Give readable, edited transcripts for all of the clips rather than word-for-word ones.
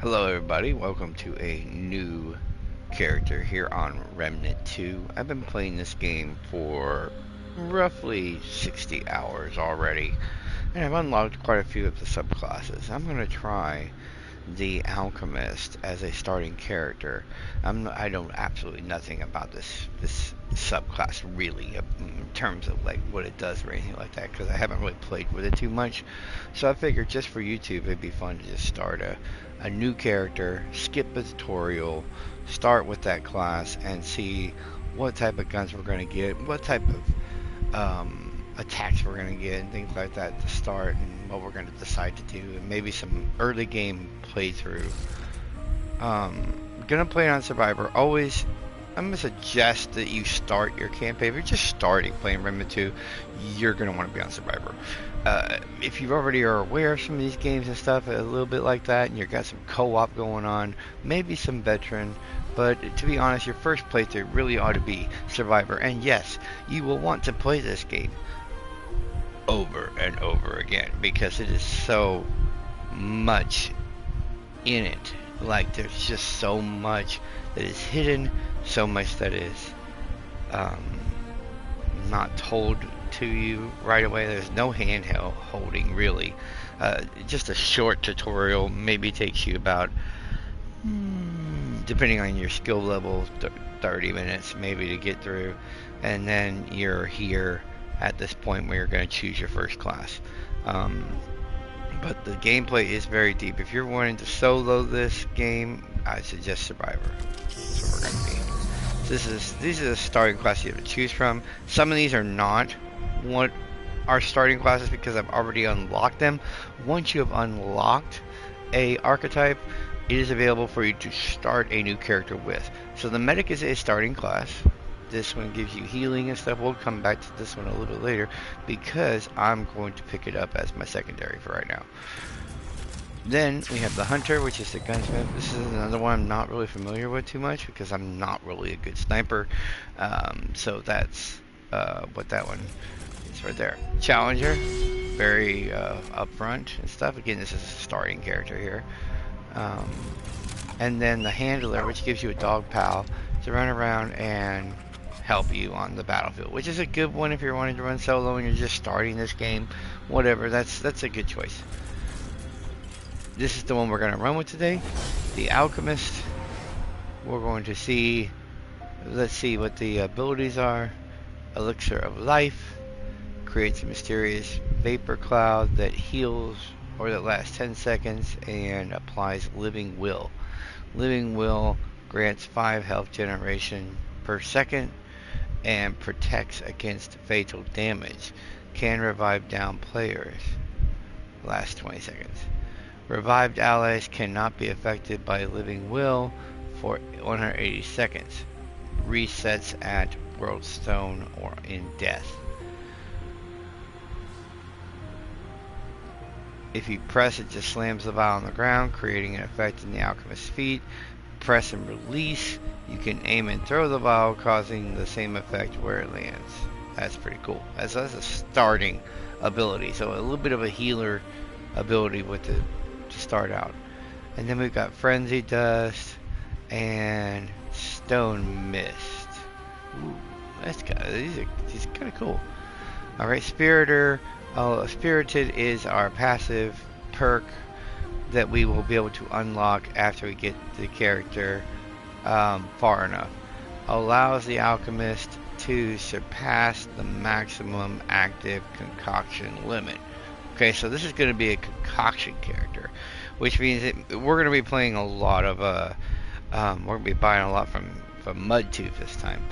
Hello everybody, welcome to a new character here on Remnant 2. I've been playing this game for roughly 60 hours already, and I've unlocked quite a few of the subclasses. I'm going to try the Alchemist as a starting character. I know absolutely nothing about this subclass really in terms of like what it does or anything like that, because I haven't really played with it too much. So I figured just for YouTube it'd be fun to just start a new character, skip the tutorial, start with that class and see what type of guns we're going to get, what type of attacks we're going to get and things like that to start, and what we're going to decide to do, and maybe some early game playthrough. Gonna play on Survivor. Always, I'm gonna suggest that you start your campaign. If you're just starting playing Remnant 2, you're gonna want to be on Survivor. If you already are aware of some of these games and stuff, a little bit like that, and you've got some co-op going on, maybe some veteran. But to be honest, your first playthrough really ought to be Survivor. And yes, you will want to play this game over and over again because it is so much in it. Like, there's just so much that is hidden, so much that is not told to you right away. There's no handheld holding really. Just a short tutorial maybe takes you about, depending on your skill level, 30 minutes maybe to get through, and then you're here at this point where you're going to choose your first class. But the gameplay is very deep. If you're wanting to solo this game, I suggest Survivor. That's what we're going to be. These are the starting classes you have to choose from. Some of these are not what are starting classes because I've already unlocked them. Once you have unlocked a archetype, it is available for you to start a new character with. So the medic is a starting class. This one gives you healing and stuff. We'll come back to this one a little bit later because I'm going to pick it up as my secondary for right now. Then we have the hunter, which is the gunsmith. This is another one I'm not really familiar with too much because I'm not really a good sniper. So that's what that one is right there. Challenger, very upfront and stuff. Again, this is a starting character here. And then the handler, which gives you a dog pal to run around and help you on the battlefield, which is a good one if you're wanting to run solo and you're just starting this game. Whatever, that's a good choice. This is the one we're going to run with today, the Alchemist. We're going to see, let's see what the abilities are. Elixir of Life creates a mysterious vapor cloud that heals or that lasts 10 seconds and applies Living Will. Living Will grants 5 health generation per second and protects against fatal damage. Can revive down players. Lasts 20 seconds. Revived allies cannot be affected by Living Will for 180 seconds. Resets at World Stone or in death. If you press, it just slams the vial on the ground, creating an effect in the Alchemist's feet. Press and release. You can aim and throw the vial, causing the same effect where it lands. That's pretty cool. That's a starting ability. So a little bit of a healer ability with it to start out. And then we've got Frenzy Dust and Stone Mist. Ooh, these are kind of cool. Alright, Spirited is our passive perk that we will be able to unlock after we get the character far enough. Allows the Alchemist to surpass the maximum active concoction limit. Okay, so this is going to be a concoction character, which means that we're going to be playing a lot of we're going to be buying a lot from Mudtooth this time.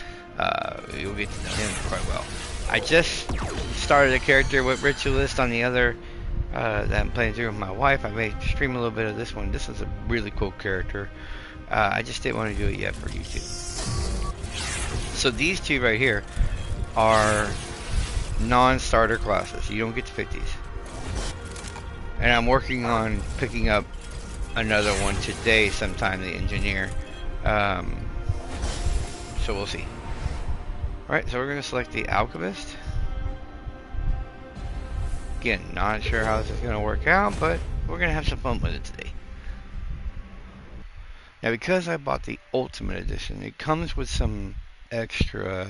You'll get to know him quite well. I just started a character with Ritualist on the other that I'm playing through with my wife. I may stream a little bit of this one. This is a really cool character. I just didn't want to do it yet for YouTube. So these two right here are non-starter classes. You don't get to pick these. And I'm working on picking up another one today sometime, the engineer. So we'll see. Alright, so we're going to select the Alchemist. Again, not sure how this is going to work out, but we're going to have some fun with it today. Now, because I bought the Ultimate Edition, it comes with some extra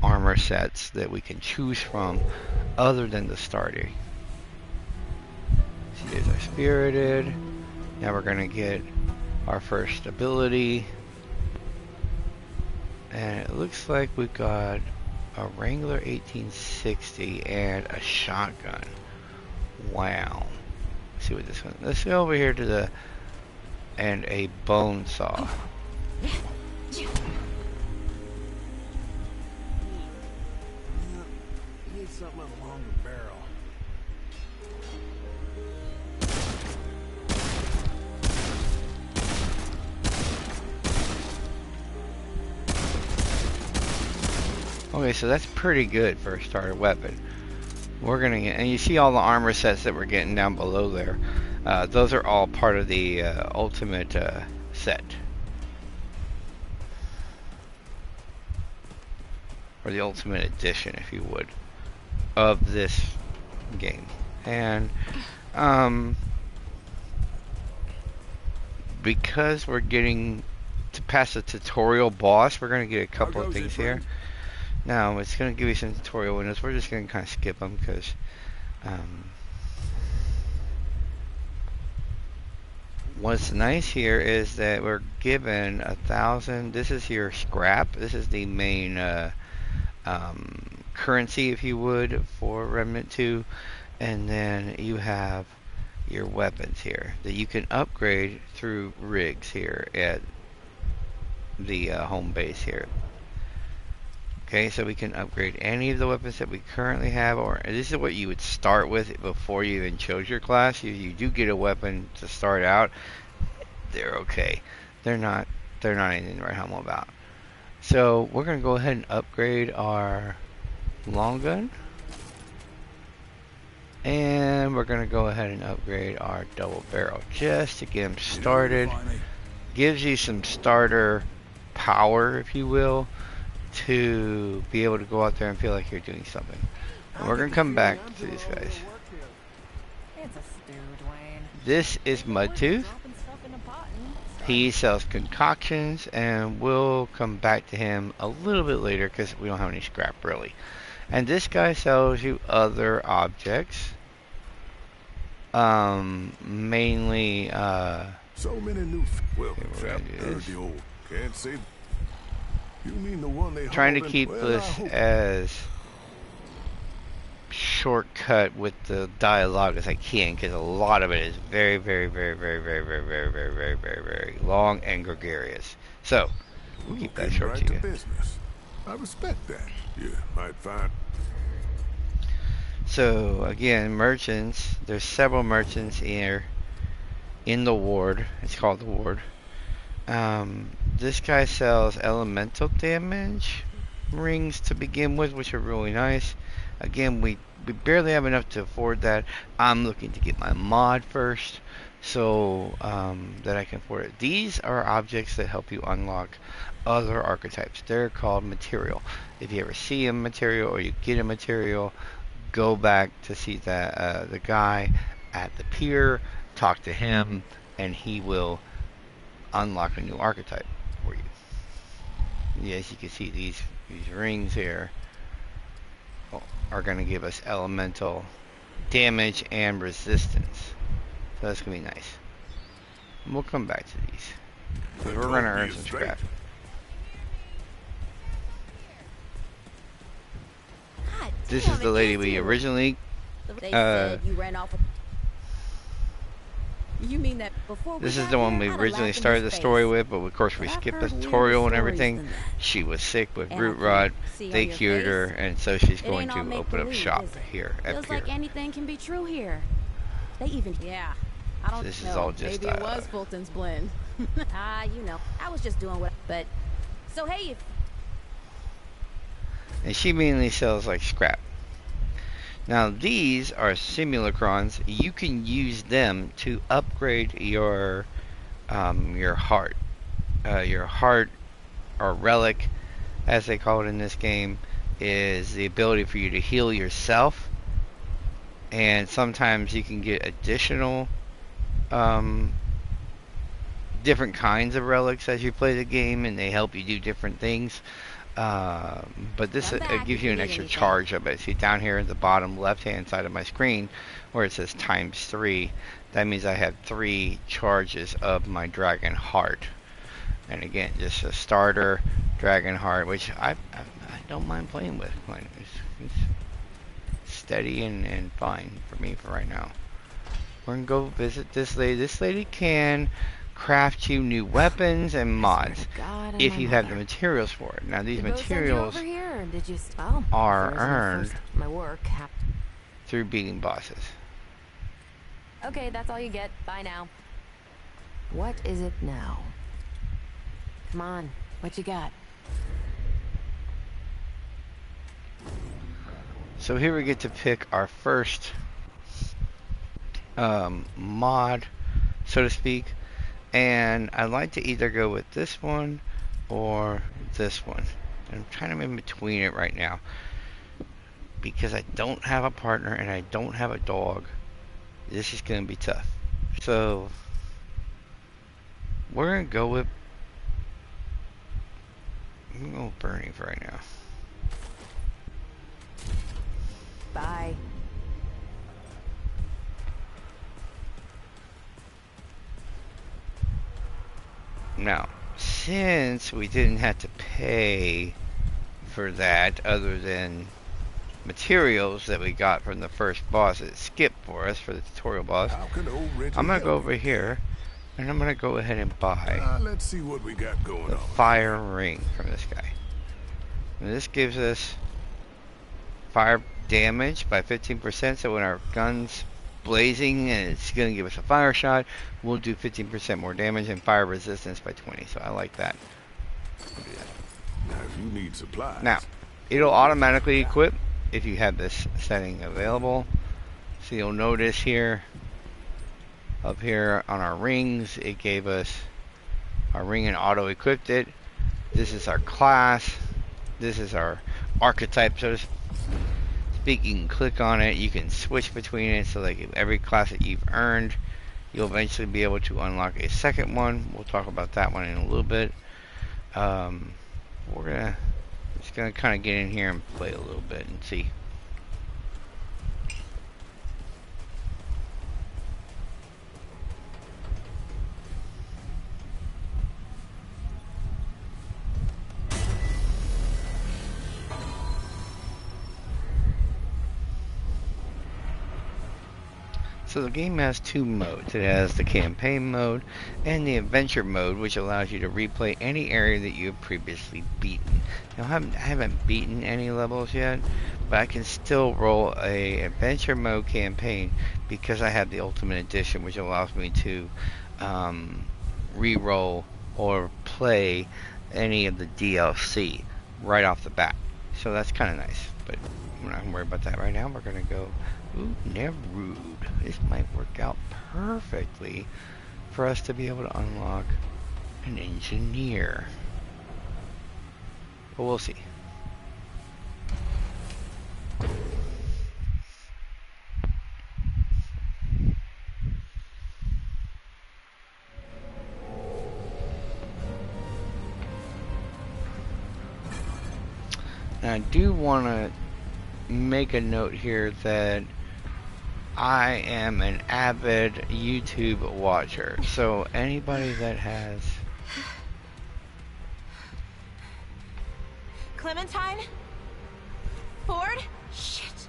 armor sets that we can choose from other than the starter. See, there's our Spirited. Now we're going to get our first ability. And it looks like we've got a Wrangler 1860 and a shotgun. Wow. Let's see what this one. Let's go over here to the and a bone saw. Need something along the barrel. Okay, so that's pretty good for a starter weapon. We're gonna get, and you see all the armor sets that we're getting down below there. Those are all part of the ultimate set, or the ultimate edition, if you would, of this game. And because we're getting to pass the tutorial boss, we're gonna get a couple of things here. Now, it's going to give you some tutorial windows. We're just going to kind of skip them because what's nice here is that we're given 1,000. This is your scrap. This is the main currency, if you would, for Remnant 2. And then you have your weapons here that you can upgrade through rigs here at the home base here. Okay, so we can upgrade any of the weapons that we currently have, or this is what you would start with before you even chose your class. You do get a weapon to start out. They're okay. They're not anything to write home about. So we're gonna go ahead and upgrade our long gun, and we're gonna go ahead and upgrade our double barrel just to get them started. Gives you some starter power, if you will, to be able to go out there and feel like you're doing something. And we're going to come back to these guys. This is Mudtooth. He sells concoctions, and we'll come back to him a little bit later because we don't have any scrap really. And this guy sells you other objects. Mainly so many new welcome chap. The old can't say. You mean the one they trying to keep this as shortcut with the dialogue as I can, because a lot of it is very long and gregarious. So we'll keep that short to you. Business. I respect that. You might find. So again, merchants. There's several merchants here in the ward. It's called the ward. This guy sells elemental damage rings to begin with, which are really nice. Again, we barely have enough to afford that. I'm looking to get my mod first, so that I can afford it. These are objects that help you unlock other archetypes. They're called material. If you ever see a material or you get a material, go back to see that the guy at the pier, talk to him, and he will unlock a new archetype for you. Yes, you can see these rings here are going to give us elemental damage and resistance. So that's going to be nice. And we'll come back to these, because we're going to earn some scrap. This is the lady we originally They said you ran off. You mean that before? This is the one we originally started the story with, but of course we skipped the tutorial and everything. She was sick with root rot. They cured her, and so she's going to open up shop here at Feels Pier. like anything can be true here. They even I don't know. This is all just maybe it was Fulton's blend. You know, I was just doing what. But so hey, if and she mainly sells like scrap. Now these are simulacrons. You can use them to upgrade your heart. Your heart, or relic, as they call it in this game, is the ability for you to heal yourself. And sometimes you can get additional different kinds of relics as you play the game, and they help you do different things. But this gives you an extra charge of it. See down here at the bottom left-hand side of my screen, where it says ×3, that means I have 3 charges of my dragon heart. And again, just a starter dragon heart, which I don't mind playing with. Like, it's steady and fine for me for right now. We're gonna go visit this lady. This lady can craft you new weapons and mods if you have the materials for it. Now these materials are earned through beating bosses. Okay, that's all you get. Bye now. What is it now? Come on, what you got? So here we get to pick our first mod, so to speak. And I'd like to either go with this one or this one. I'm kind of in between it right now because I don't have a partner and I don't have a dog. This is going to be tough. So we're going to go with Bernie for right now. Bye. Now, since we didn't have to pay for that other than materials that we got from the first boss that skipped for us for the tutorial boss, I'm going to go over here and I'm going to go ahead and buy let's see what we got going the on. fire ring from this guy. And this gives us fire damage by 15%, so when our gun's blazing and it's going to give us a fire shot, we'll do 15% more damage, and fire resistance by 20, so I like that. Now, if you need supplies. Now, it'll automatically equip if you have this setting available. So you'll notice here, up here on our rings, it gave us our ring and auto equipped it. This is our class. This is our archetype, so to speak. You can click on it, you can switch between it, so like every class that you've earned, you'll eventually be able to unlock a second one. We'll talk about that one in a little bit. We're just gonna kind of get in here and play a little bit and see. So the game has 2 modes. It has the campaign mode and the adventure mode, which allows you to replay any area that you have previously beaten. Now I haven't beaten any levels yet, but I can still roll a adventure mode campaign because I have the Ultimate Edition, which allows me to re-roll or play any of the DLC right off the bat. So that's kind of nice, but we're not going to worry about that right now. We're going to go, ooh, Nerud. This might work out perfectly for us to be able to unlock an engineer. But we'll see. Now, I do want to make a note here that I am an avid YouTube watcher, so anybody that has... Clementine? Ford? Shit.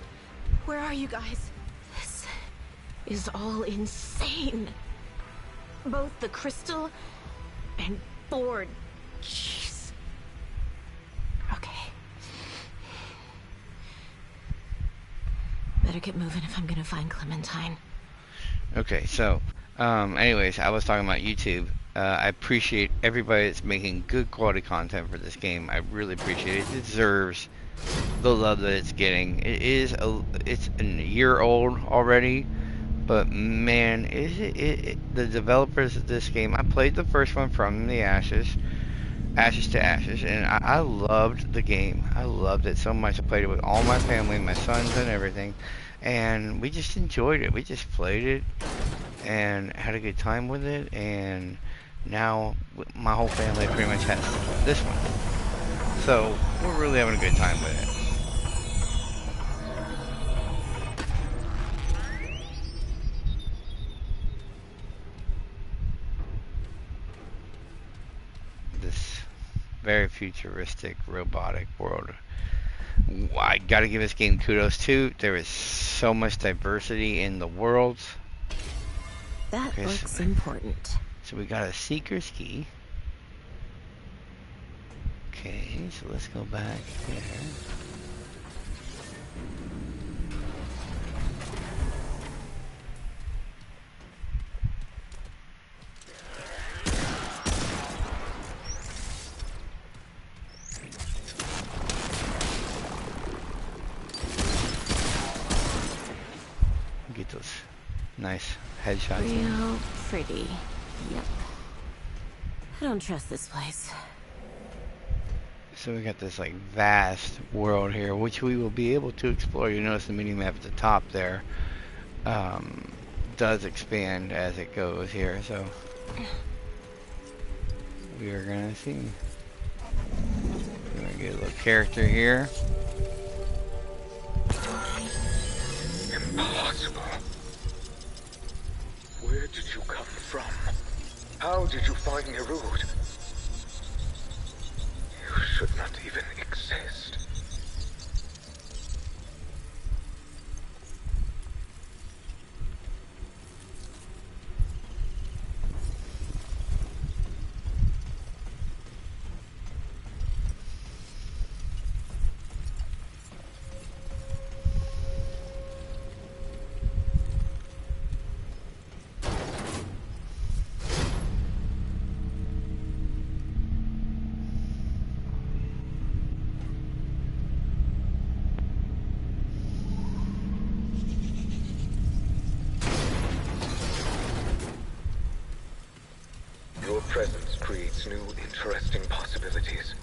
Where are you guys? This is all insane. Both the crystal and Ford. Jeez. Okay. Better get moving if I'm gonna find Clementine. Okay, so, anyways, I was talking about YouTube. I appreciate everybody that's making good quality content for this game. I really appreciate it. It deserves the love that it's getting. It's a year old already, but man, the developers of this game, I played the first one from the Ashes to Ashes, and I loved the game. I loved it so much. I played it with all my family, my sons and everything, and we just enjoyed it. We just played it and had a good time with it, and Now my whole family pretty much has this one. So we're really having a good time with it. This very futuristic robotic world. I gotta give this game kudos too. There is so much diversity in the worlds. That looks important. So we got a seeker's key. Okay, so let's go back there. Get those nice headshots. Real pretty. Yep. I don't trust this place. So we got this like vast world here, which we will be able to explore. You notice the mini map at the top there does expand as it goes here. So we are gonna see. We're gonna get a little character here. Impossible. Where did you come from? How did you find your route? You should not even exist. Your presence creates new, interesting possibilities.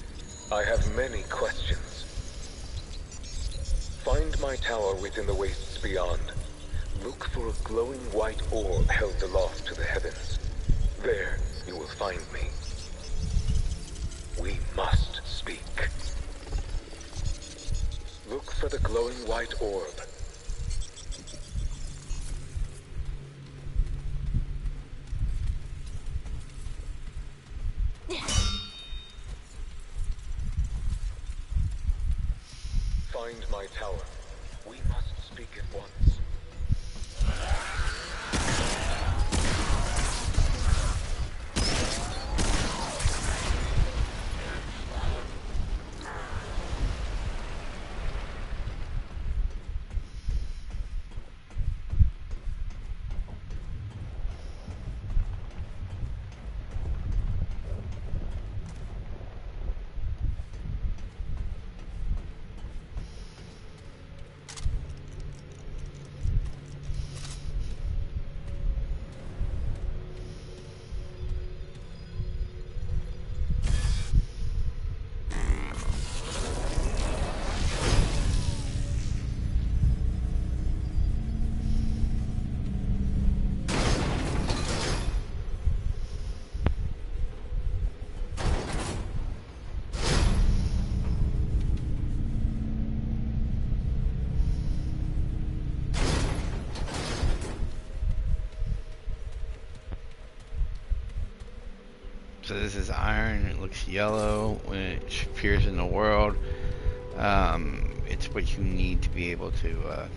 I have many questions. Find my tower within the wastes beyond. Look for a glowing white orb held aloft to the heavens. There, you will find me. We must speak. Look for the glowing white orb. Find my tower. We must speak at once. So this is iron. It looks yellow when it appears in the world. It's what you need to be able to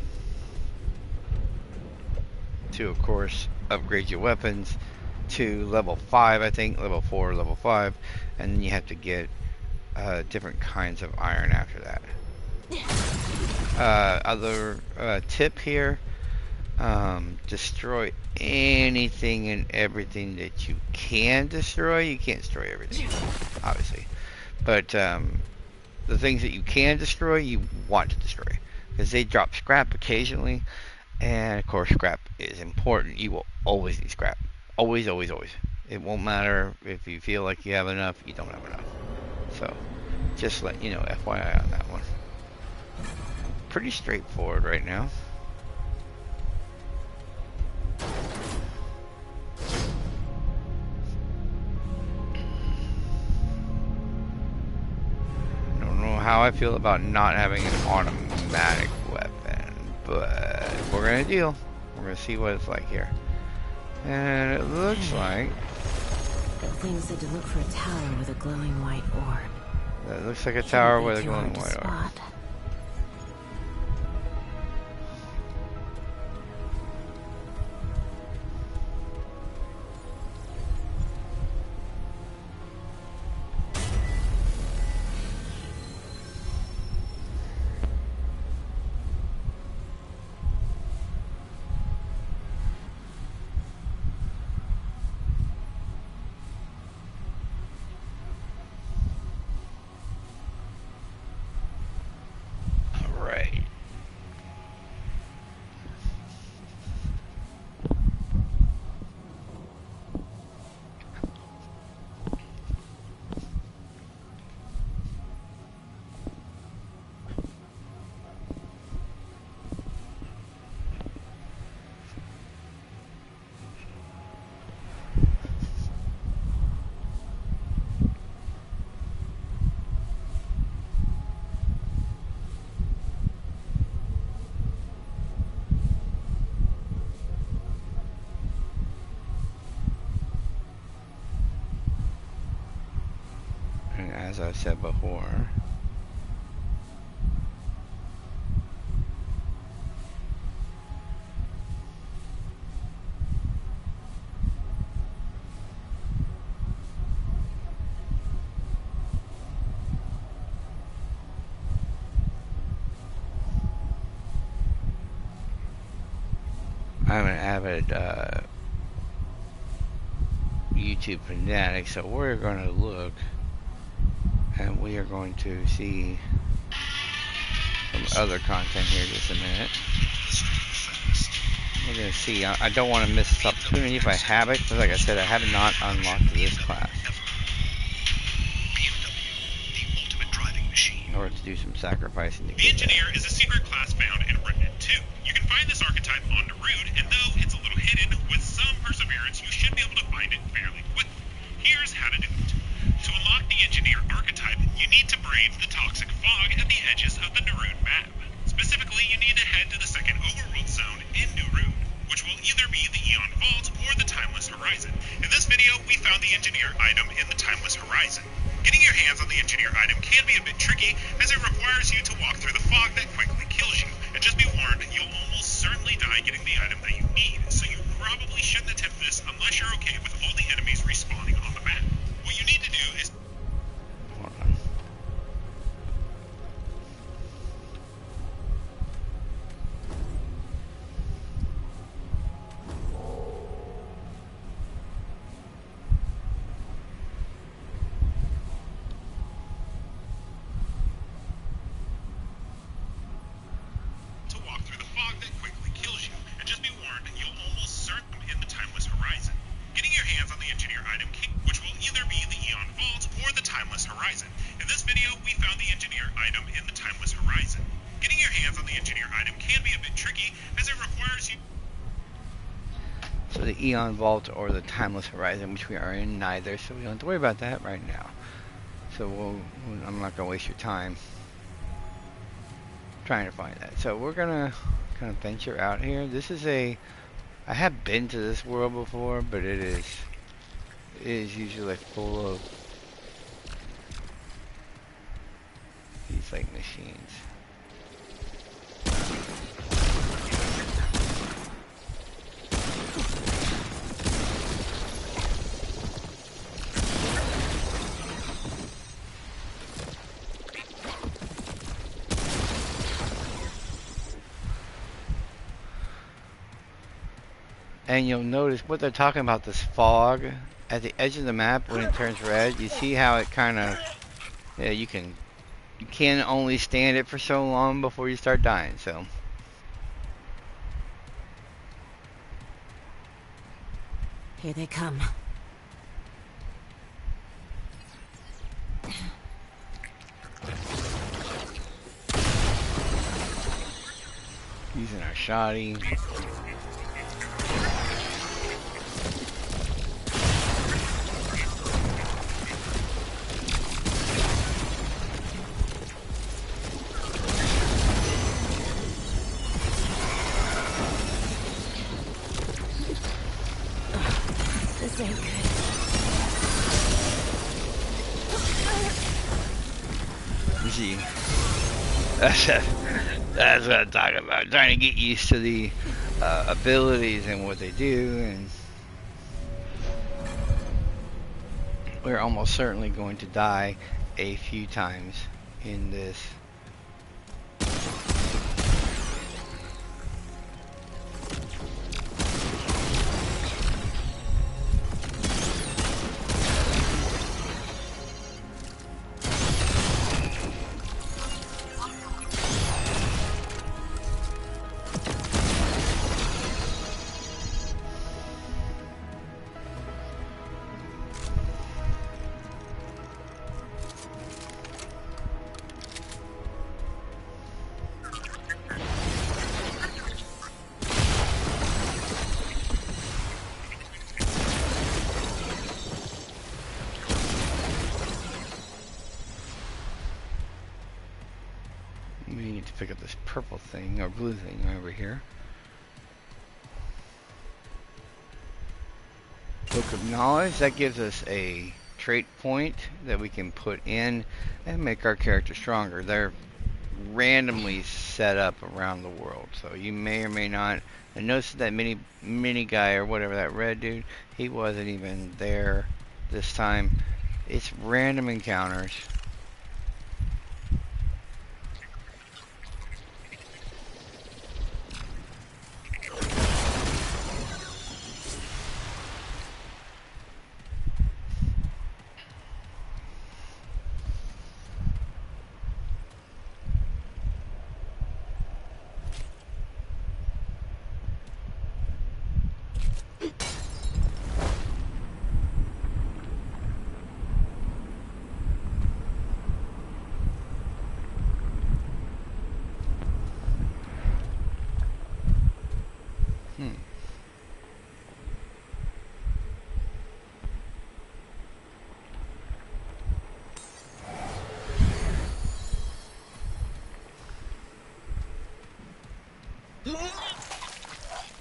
of course upgrade your weapons to level 5, I think, level 4, level 5, and then you have to get different kinds of iron after that. Other tip here, destroy anything and everything that you can destroy. You can't destroy everything, obviously, but the things that you can destroy, you want to destroy, because they drop scrap occasionally, and of course scrap is important. You will always need scrap, always, always, always. It won't matter if you feel like you have enough, you don't have enough. So just let you know, FYI on that one. Pretty straightforward right now. how I feel about not having an automatic weapon, but we're gonna deal. We're gonna see what it's like here. And it looks like That thing said to look for a tower with a glowing white orb. that looks like a tower with a glowing white orb. Spot. Alright. And as I said before, I'm an avid YouTube fanatic, so we're going to look and we are going to see some other content here in just a minute. We're going to see. I don't want to miss this opportunity if I have it, because like I said, I have not unlocked this class. In order to do some sacrificing to The get Engineer that. is a secret class found in Remnant 2. You can find this archetype on Darude, and though it's a little hidden, with some perseverance, you should be able to find it fairly quickly. Here's how to do it. To unlock the Engineer archetype, you need to brave the toxic fog at the edges of the Darude map. Specifically, you need to head to the second overworld zone in Darude, which will either be the Eon Vault or the Timeless Horizon. In this video, we found the Engineer item in the Timeless Horizon. Getting your hands on the Engineer item can be a bit tricky, as it requires you to walk through the fog that quickly kills you. And just be warned, you'll almost certainly die getting the item that you need, so you probably shouldn't attempt this unless you're okay with all the enemies respawning on the map. What you need to do is... Hold on. to walk through the fog that quickly kills you. And just be warned, you'll almost certainly in the Timeless Horizon. Getting your hands on the Engineer item, which will either be the Eon Vault or the Timeless Horizon. In this video, we found the Engineer item in the Timeless Horizon. Getting your hands on the Engineer item can be a bit tricky, as it requires you... So the Eon Vault or the Timeless Horizon, which we are in neither, so we don't have to worry about that right now. So I'm not going to waste your time trying to find that. So we're going to kind of venture out here. This is I have been to this world before, but it is usually full of these like machines. And you'll notice what they're talking about, this fog at the edge of the map when it turns red. You see how it kind of, yeah, you can only stand it for so long before you start dying. So Here they come. using our shoddy. This ain't good. You see, that's what I'm talking about. Trying to get used to the abilities and what they do, and we're almost certainly going to die a few times in this. We need to pick up this purple thing, or blue thing over here. Book of Knowledge, that gives us a trait point that we can put in and make our character stronger. They're randomly set up around the world, so you may or may not. And notice that mini guy, or whatever, that red dude, he wasn't even there this time. It's random encounters.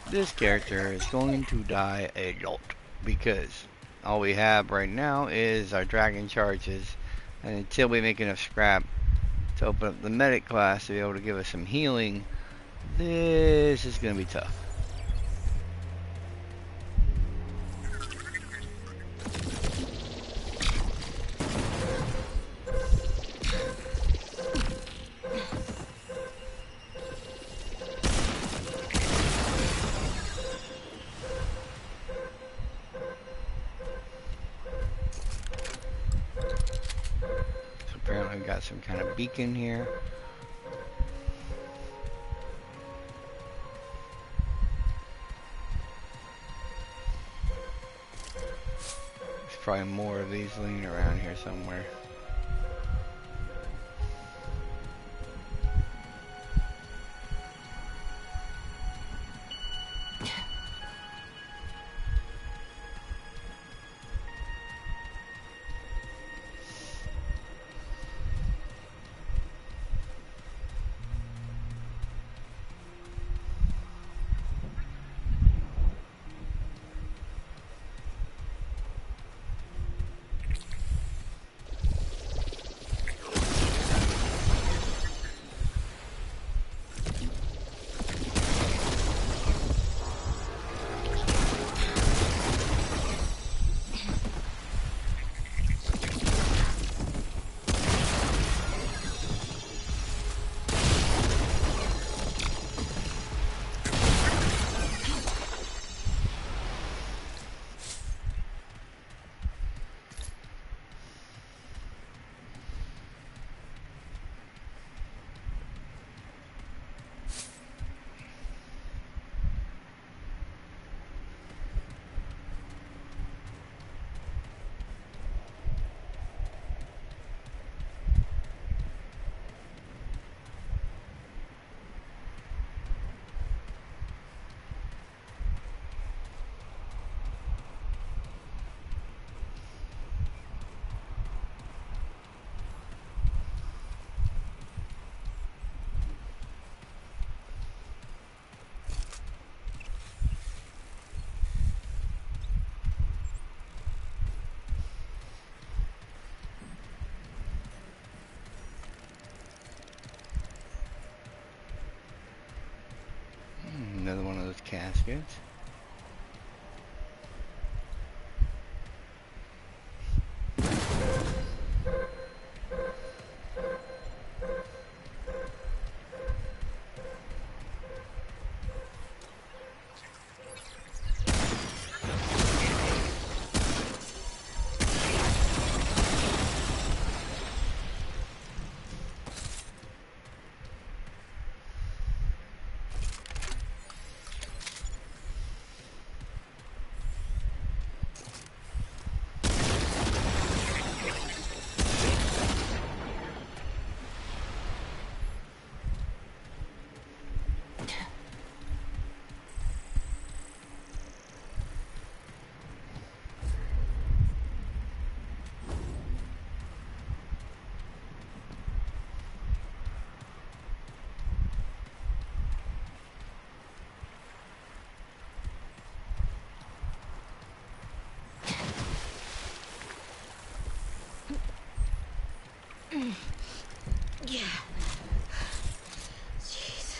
This character is going to die a lot because all we have right now is our dragon charges, and until we make enough scrap to open up the medic class to be able to give us some healing, this is going to be tough. Apparently we've got some kind of beacon here. There's probably more of these laying around here somewhere. casket. Yeah. Jeez.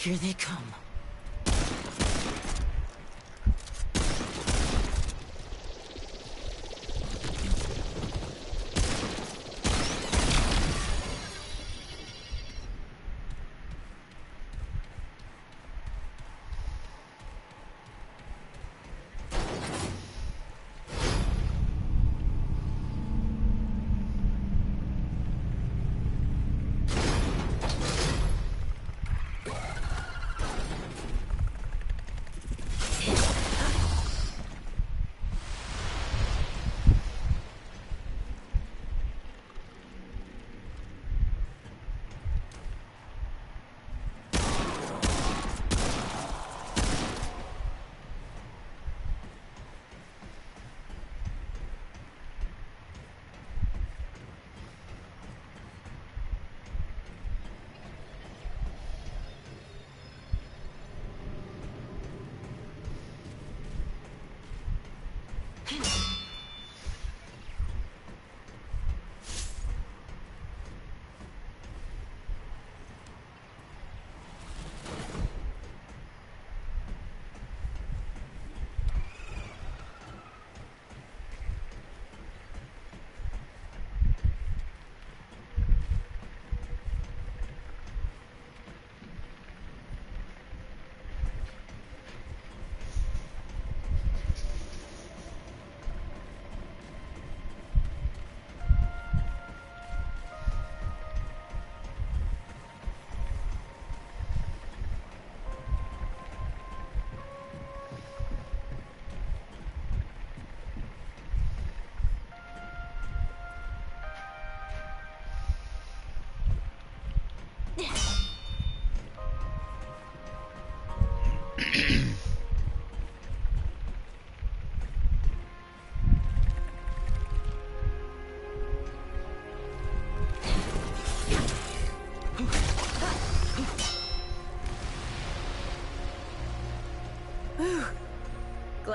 Here they come.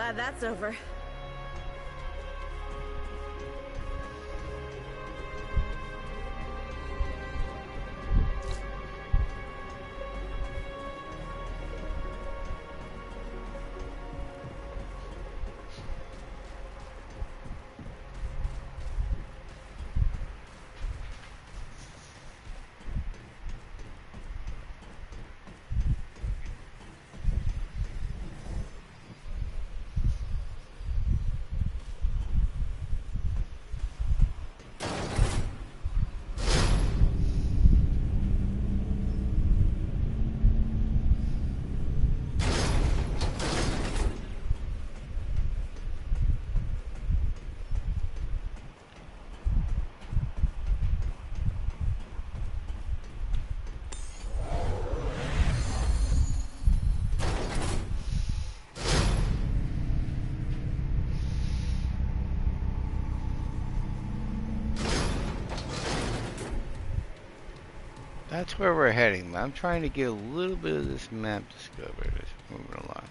Glad that's over. That's where we're heading. I'm trying to get a little bit of this map discovered. Just moving along.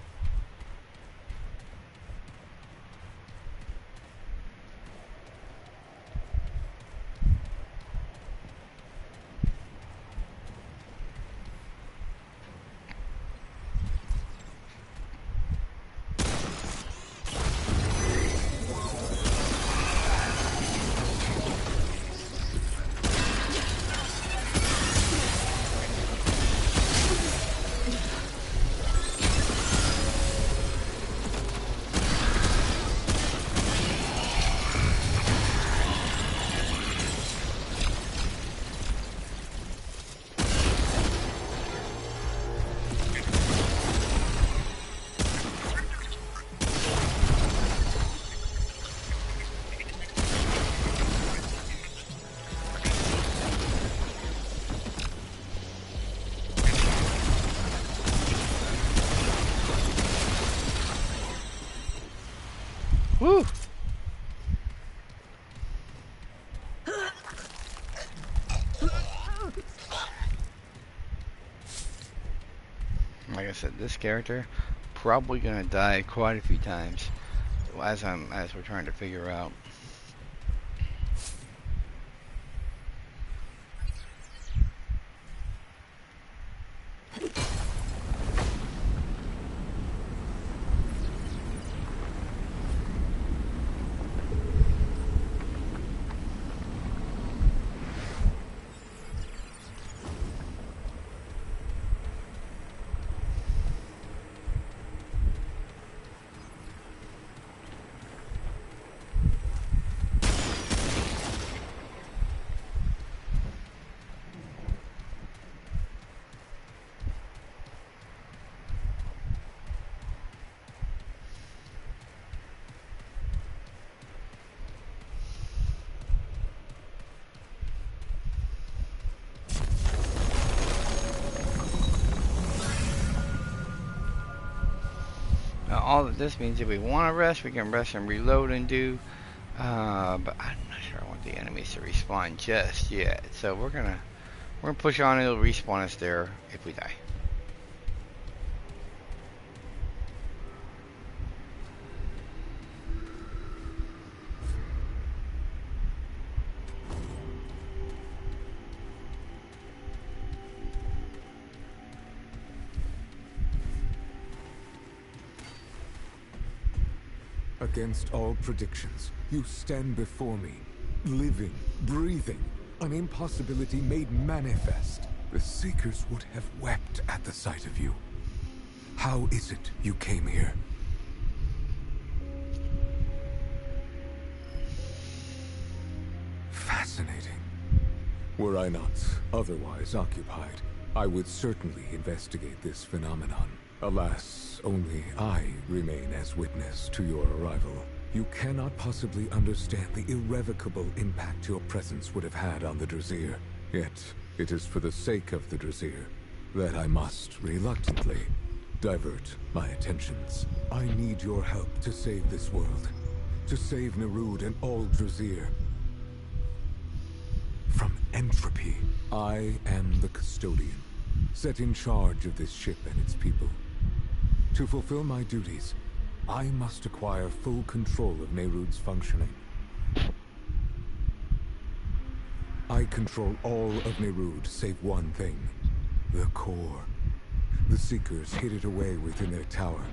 Woo! Like I said, this character probably gonna die quite a few times as we're trying to figure out. All that this means, if we want to rest, we can rest and reload and do. But I'm not sure I want the enemies to respawn just yet. So we're gonna push on. It'll respawn us there if we die. Against all predictions, you stand before me, living, breathing, an impossibility made manifest. The Seekers would have wept at the sight of you. How is it you came here? Fascinating. Were I not otherwise occupied, I would certainly investigate this phenomenon. Alas, only I remain as witness to your arrival. You cannot possibly understand the irrevocable impact your presence would have had on the Drasir. Yet, it is for the sake of the Drasir that I must, reluctantly, divert my attentions. I need your help to save this world. To save Nerud and all Drasir. From entropy. I am the custodian, set in charge of this ship and its people. To fulfill my duties, I must acquire full control of Nehrud's functioning. I control all of Nehrud save one thing. The core. The Seekers hid it away within their tower,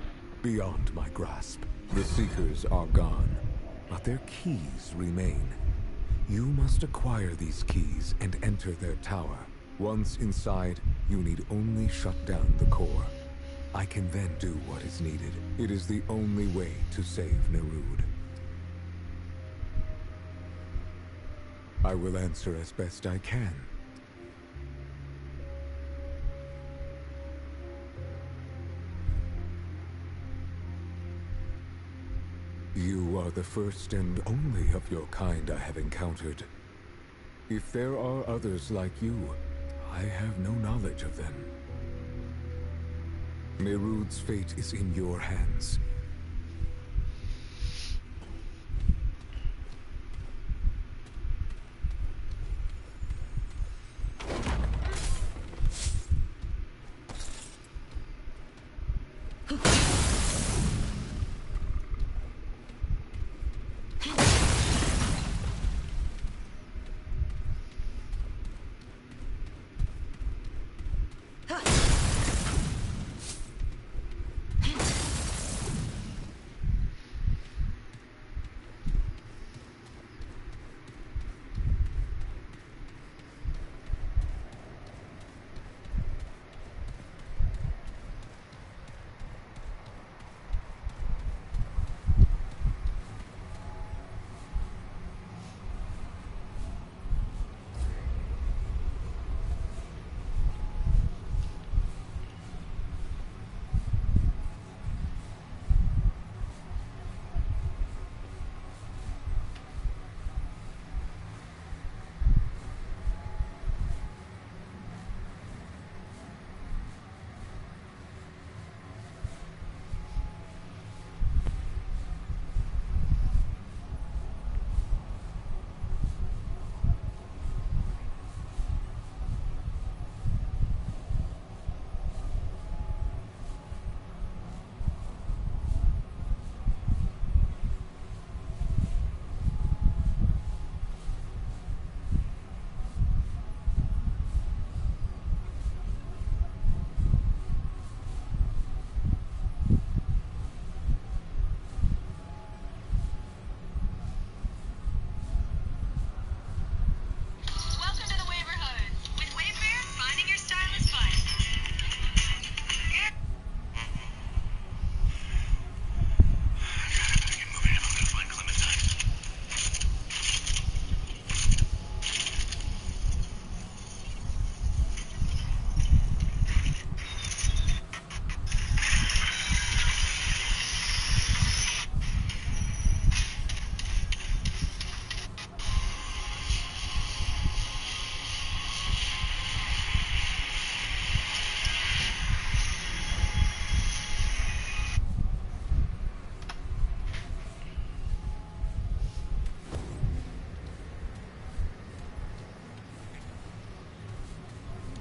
beyond my grasp. The Seekers are gone, but their keys remain. You must acquire these keys and enter their tower. Once inside, you need only shut down the core. I can then do what is needed. It is the only way to save Nehrud. I will answer as best I can. You are the first and only of your kind I have encountered. If there are others like you, I have no knowledge of them. Nehrud's fate is in your hands.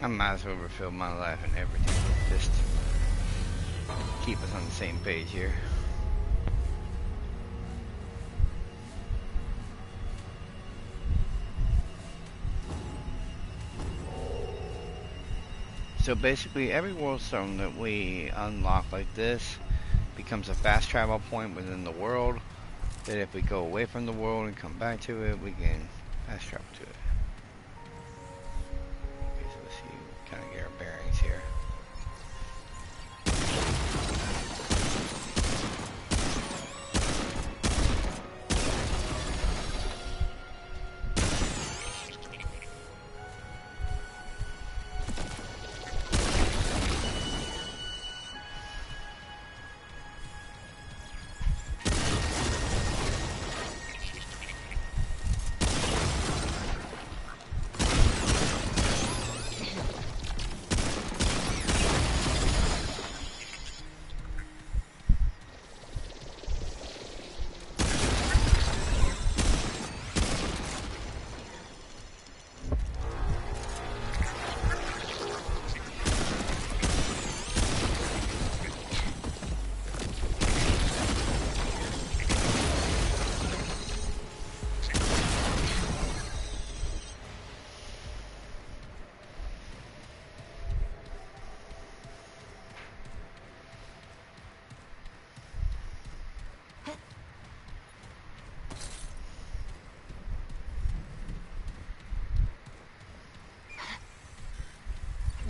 I might as well refill my life and everything. Just keep us on the same page here. So basically every world stone that we unlock like this becomes a fast travel point within the world, that if we go away from the world and come back to it, we can fast travel to it. Okay, so let's see, kind of get our bearings here.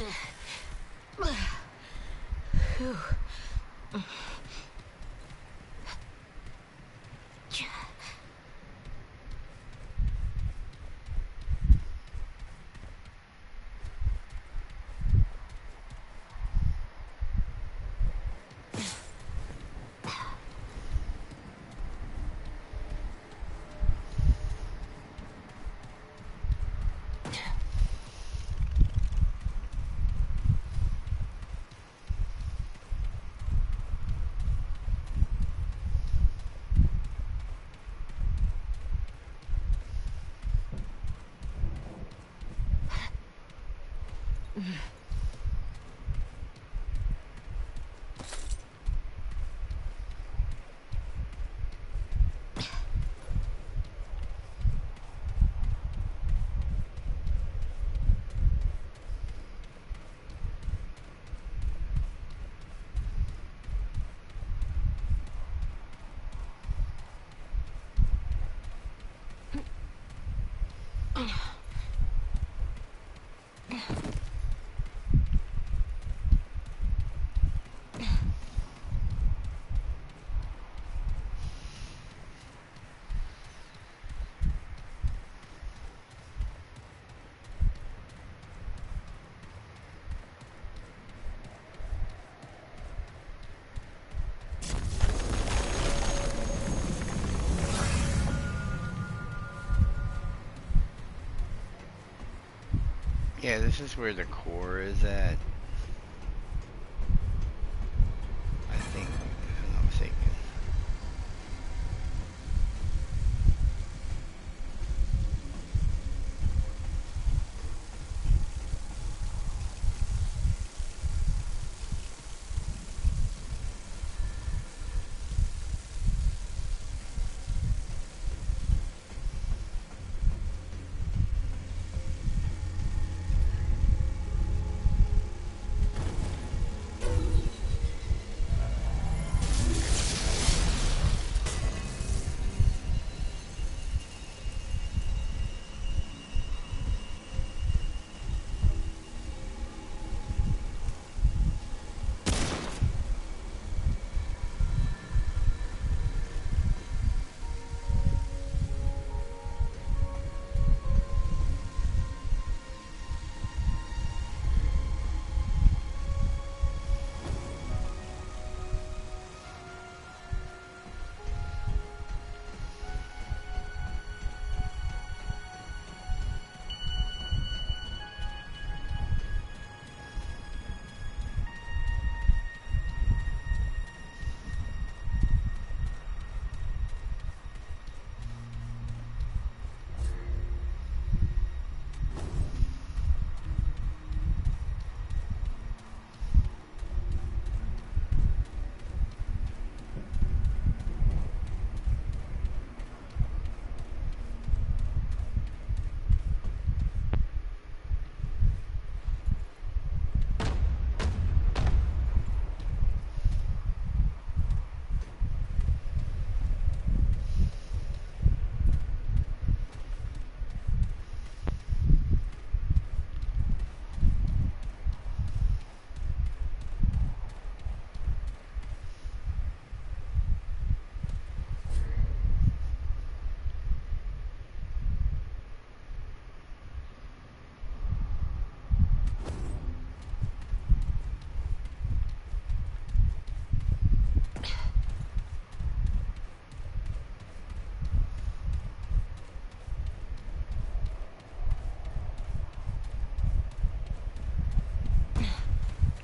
Phew. Yeah, this is where the core is at. I think, if I'm not mistaken.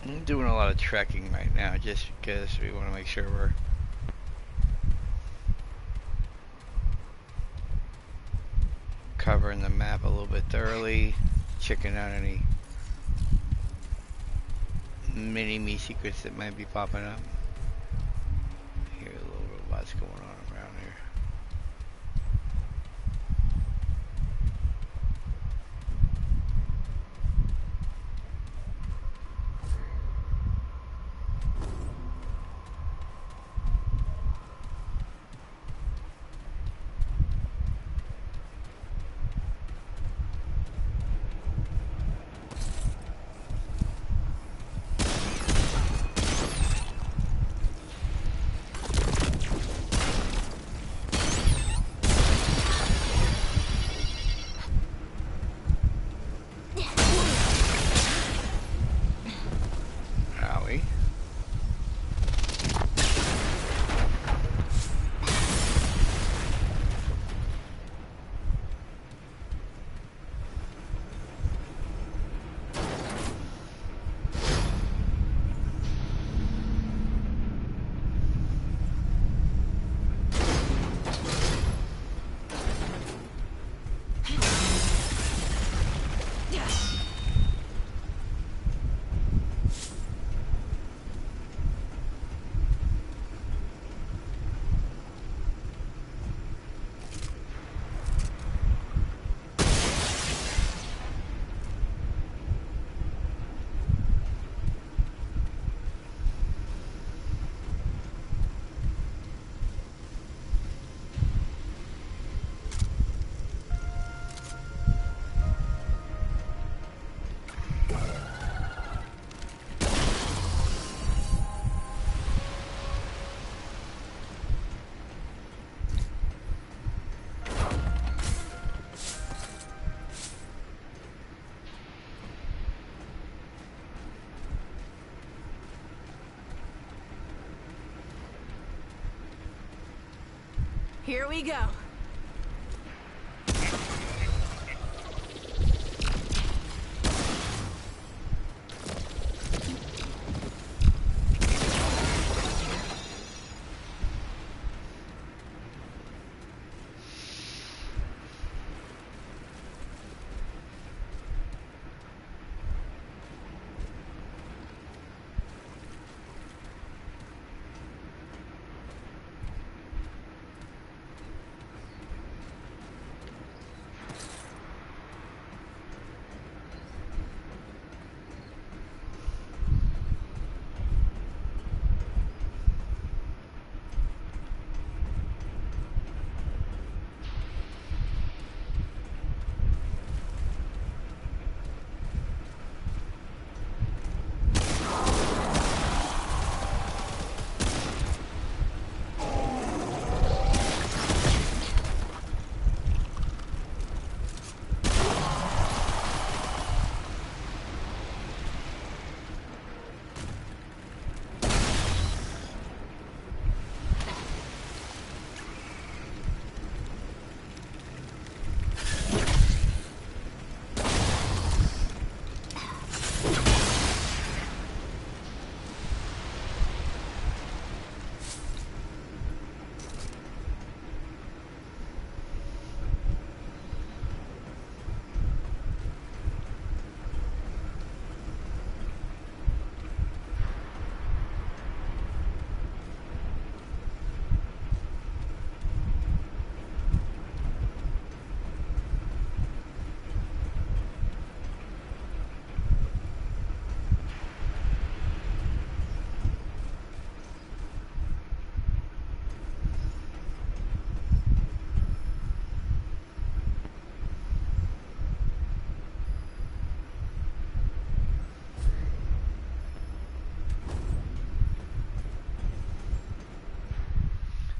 I'm doing a lot of trekking right now just because we want to make sure we're covering the map a little bit thoroughly, checking out any mini-me secrets that might be popping up. Here, little robots going on around here. Here we go.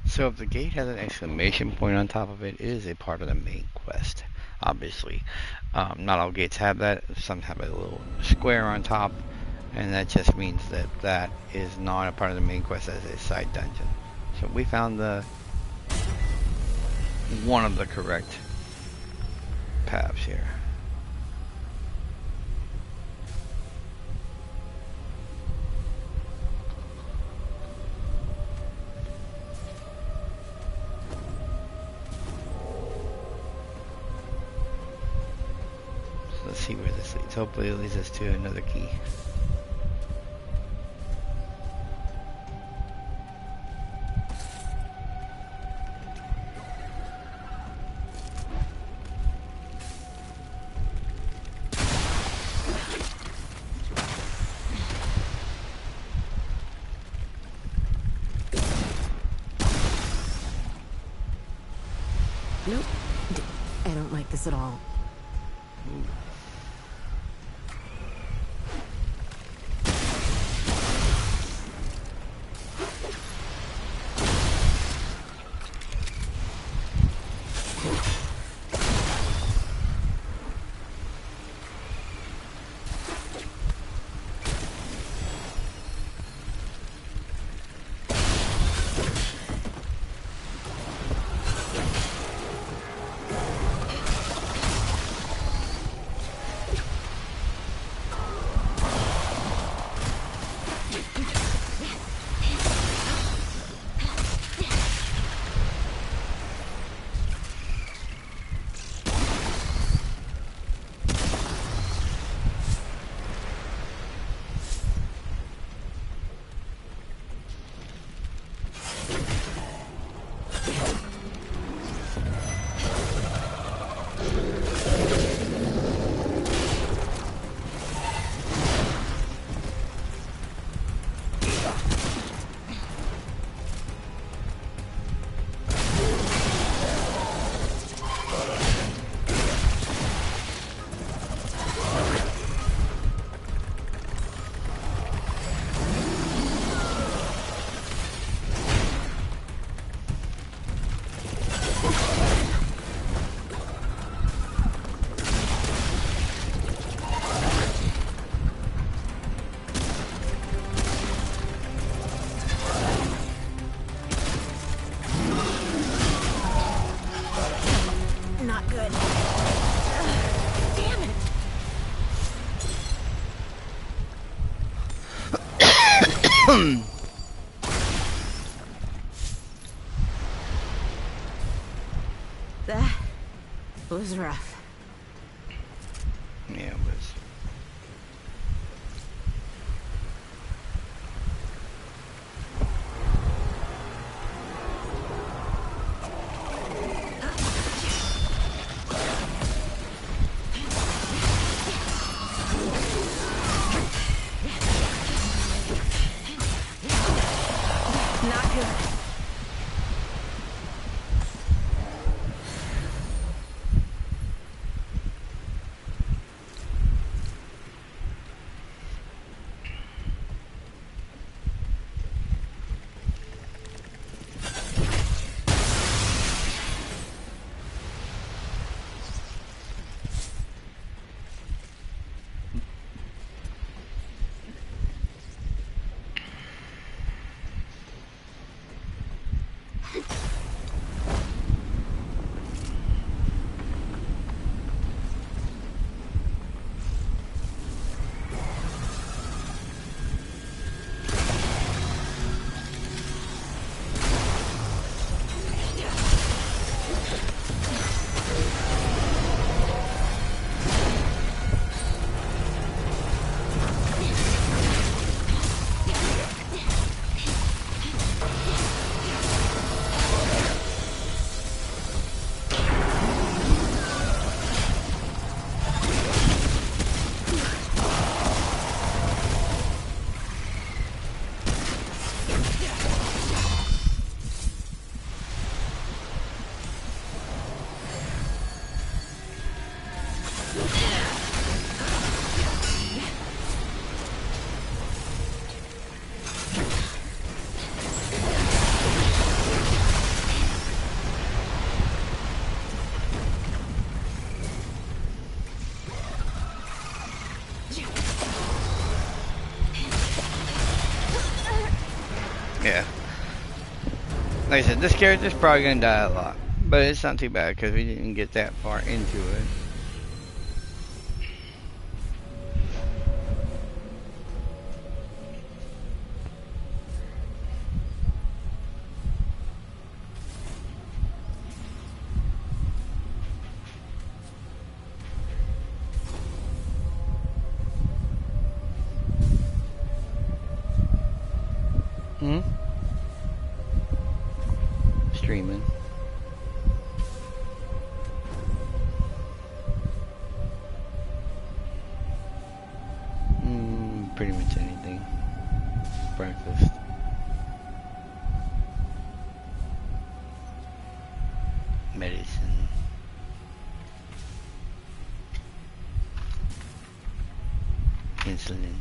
So if the gate has an exclamation point on top of it, it is a part of the main quest, obviously. Not all gates have that. Some have a little square on top, and that just means that that is not a part of the main quest as a side dungeon. So we found one of the correct paths here. Let's see where this leads. Hopefully it leads us to another key. Nope. I don't like this at all. Ooh. Damn it! That was rough. Yeah, it was. Not good. Yeah. Like I said, this character's probably gonna die a lot, but it's not too bad because we didn't get that far into it. Hmm? Streaming. Pretty much anything. Breakfast. Medicine. Insulin.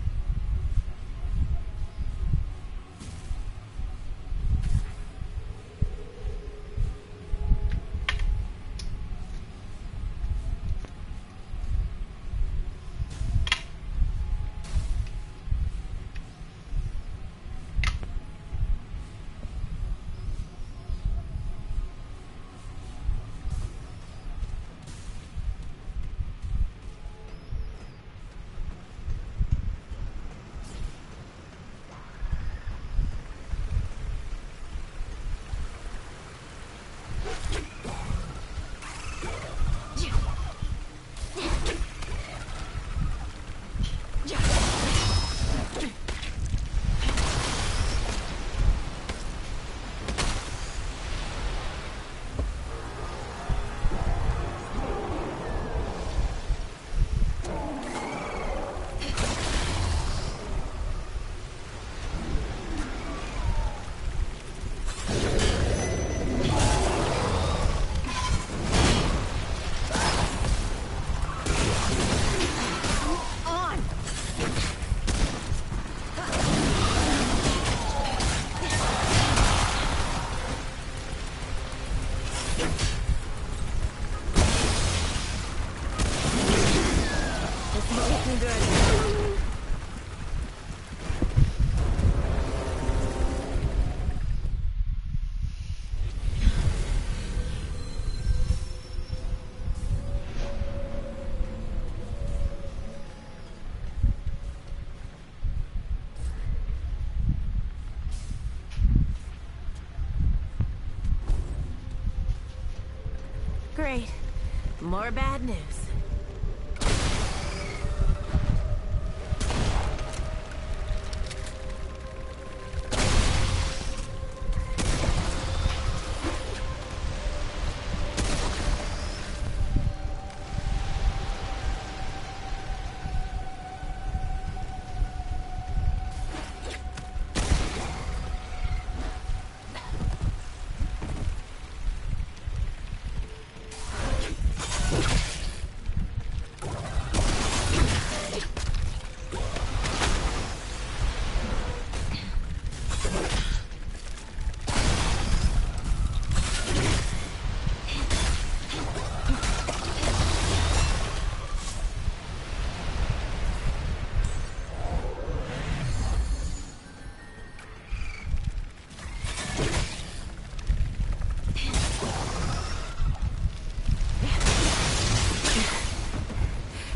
More bad news.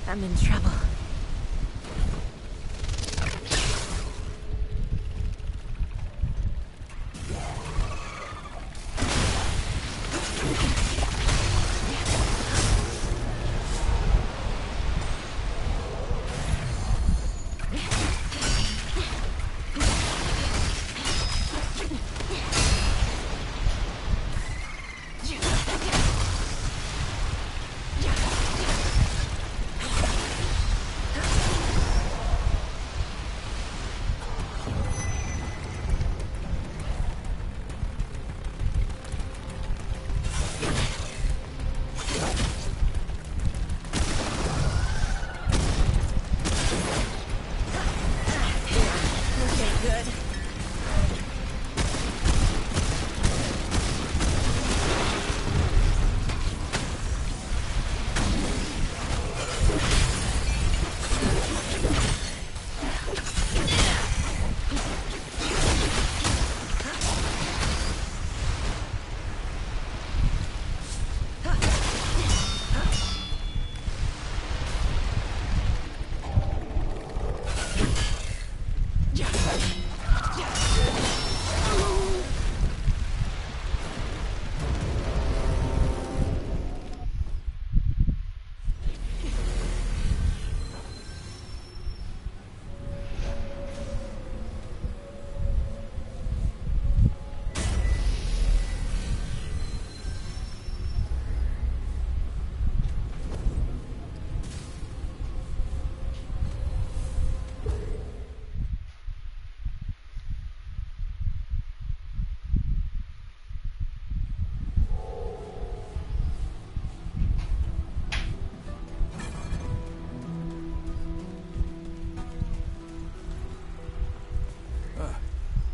I'm in trouble.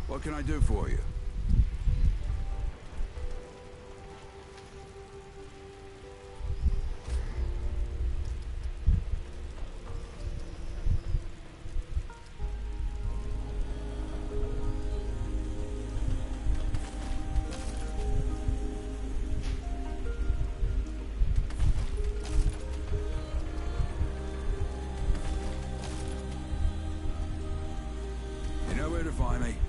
What can I do for you? You know where to find me.